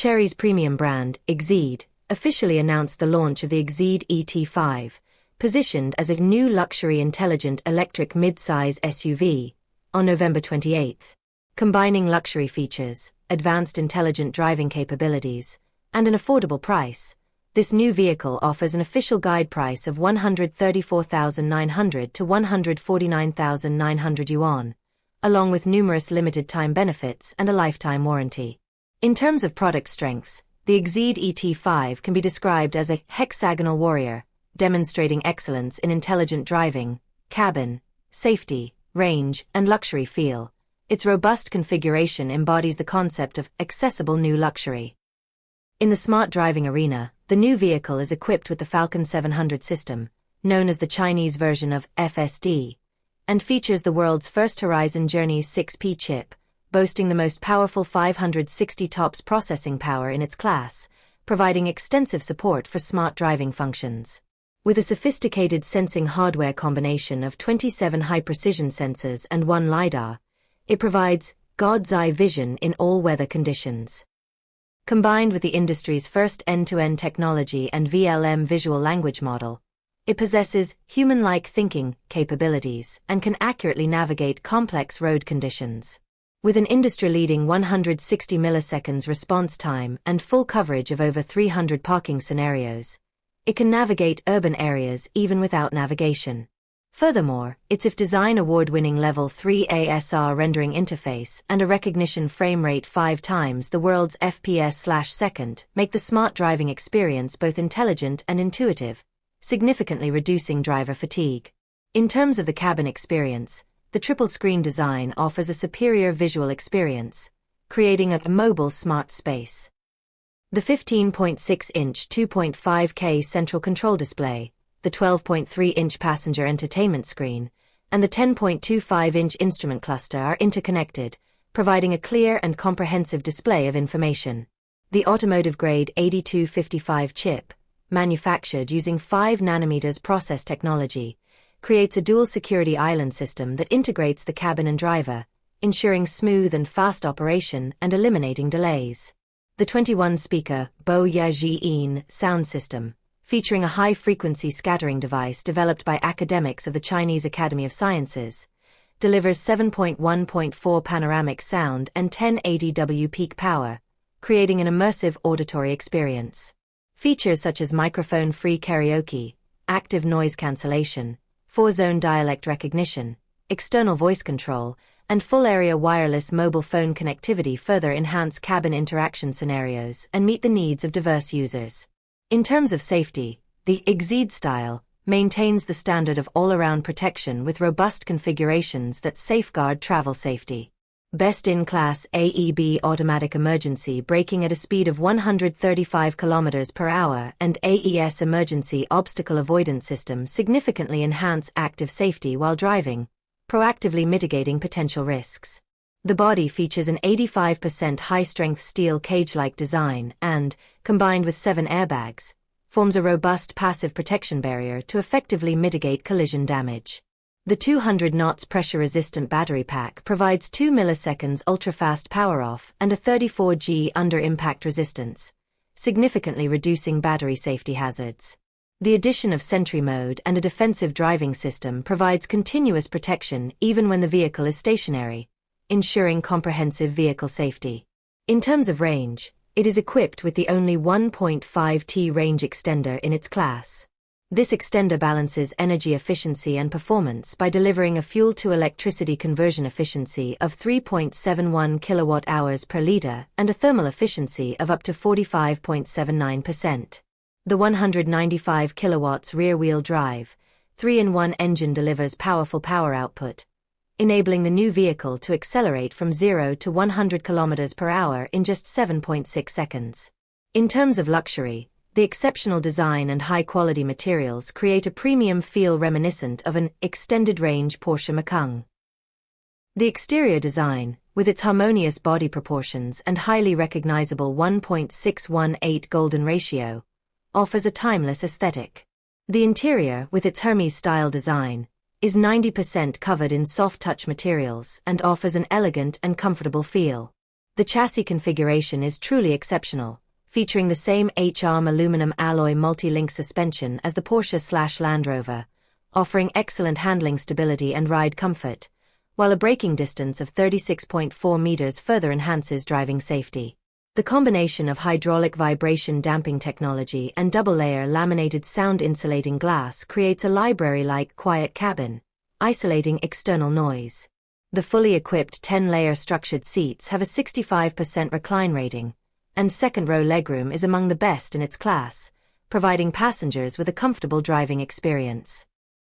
Chery's premium brand, Exeed, officially announced the launch of the Exeed ET5, positioned as a new luxury intelligent electric mid-size SUV, on November 28. Combining luxury features, advanced intelligent driving capabilities, and an affordable price, this new vehicle offers an official guide price of 134,900 to 149,900 yuan, along with numerous limited-time benefits and a lifetime warranty. In terms of product strengths, the Exeed ET5 can be described as a hexagonal warrior, demonstrating excellence in intelligent driving, cabin, safety, range, and luxury feel. Its robust configuration embodies the concept of accessible new luxury. In the smart driving arena, the new vehicle is equipped with the Falcon 700 system, known as the Chinese version of FSD, and features the world's first Horizon Journey 6P chip, boasting the most powerful 560 TOPS processing power in its class, providing extensive support for smart driving functions. With a sophisticated sensing hardware combination of 27 high-precision sensors and one LiDAR, it provides God's eye vision in all weather conditions. Combined with the industry's first end-to-end technology and VLM visual language model, it possesses human-like thinking capabilities and can accurately navigate complex road conditions. With an industry-leading 160 milliseconds response time and full coverage of over 300 parking scenarios, it can navigate urban areas even without navigation. Furthermore, its IF Design Award-winning Level 3 ASR rendering interface and a recognition frame rate 5 times the world's FPS/second make the smart driving experience both intelligent and intuitive, significantly reducing driver fatigue. In terms of the cabin experience, the triple-screen design offers a superior visual experience, creating a mobile smart space. The 15.6-inch 2.5K central control display, the 12.3-inch passenger entertainment screen, and the 10.25-inch instrument cluster are interconnected, providing a clear and comprehensive display of information. The automotive-grade 8255 chip, manufactured using 5 nanometers process technology, creates a dual security island system that integrates the cabin and driver, ensuring smooth and fast operation and eliminating delays. The 21-speaker boasting sound system, featuring a high-frequency scattering device developed by academics of the Chinese Academy of Sciences, delivers 7.1.4 panoramic sound and 1080 W peak power, creating an immersive auditory experience. Features such as microphone-free karaoke, active noise cancellation, 4-zone dialect recognition, external voice control, and full-area wireless mobile phone connectivity further enhance cabin interaction scenarios and meet the needs of diverse users. In terms of safety, the Exeed style maintains the standard of all-around protection with robust configurations that safeguard travel safety. Best-in-class AEB automatic emergency braking at a speed of 135 km per hour and AES emergency obstacle avoidance system significantly enhance active safety while driving, proactively mitigating potential risks. The body features an 85% high-strength steel cage-like design and, combined with 7 airbags, forms a robust passive protection barrier to effectively mitigate collision damage. The 200 knots pressure-resistant battery pack provides 2 milliseconds ultra-fast power-off and a 34G under-impact resistance, significantly reducing battery safety hazards. The addition of Sentry mode and a defensive driving system provides continuous protection even when the vehicle is stationary, ensuring comprehensive vehicle safety. In terms of range, it is equipped with the only 1.5T range extender in its class. This extender balances energy efficiency and performance by delivering a fuel-to-electricity conversion efficiency of 3.71 kWh per liter and a thermal efficiency of up to 45.79%. The 195 kilowatts rear-wheel drive, 3-in-1 engine delivers powerful power output, enabling the new vehicle to accelerate from 0 to 100 km per hour in just 7.6 seconds. In terms of luxury, the exceptional design and high-quality materials create a premium feel reminiscent of an extended-range Porsche Macan. The exterior design, with its harmonious body proportions and highly recognizable 1.618 golden ratio, offers a timeless aesthetic. The interior, with its Hermes-style design, is 90% covered in soft-touch materials and offers an elegant and comfortable feel. The chassis configuration is truly exceptional, featuring the same H-arm aluminum alloy multi-link suspension as the Porsche/Land Rover, offering excellent handling stability and ride comfort, while a braking distance of 36.4 meters further enhances driving safety. The combination of hydraulic vibration damping technology and double-layer laminated sound-insulating glass creates a library-like quiet cabin, isolating external noise. The fully equipped 10-layer structured seats have a 65% recline rating, and second-row legroom is among the best in its class, providing passengers with a comfortable driving experience.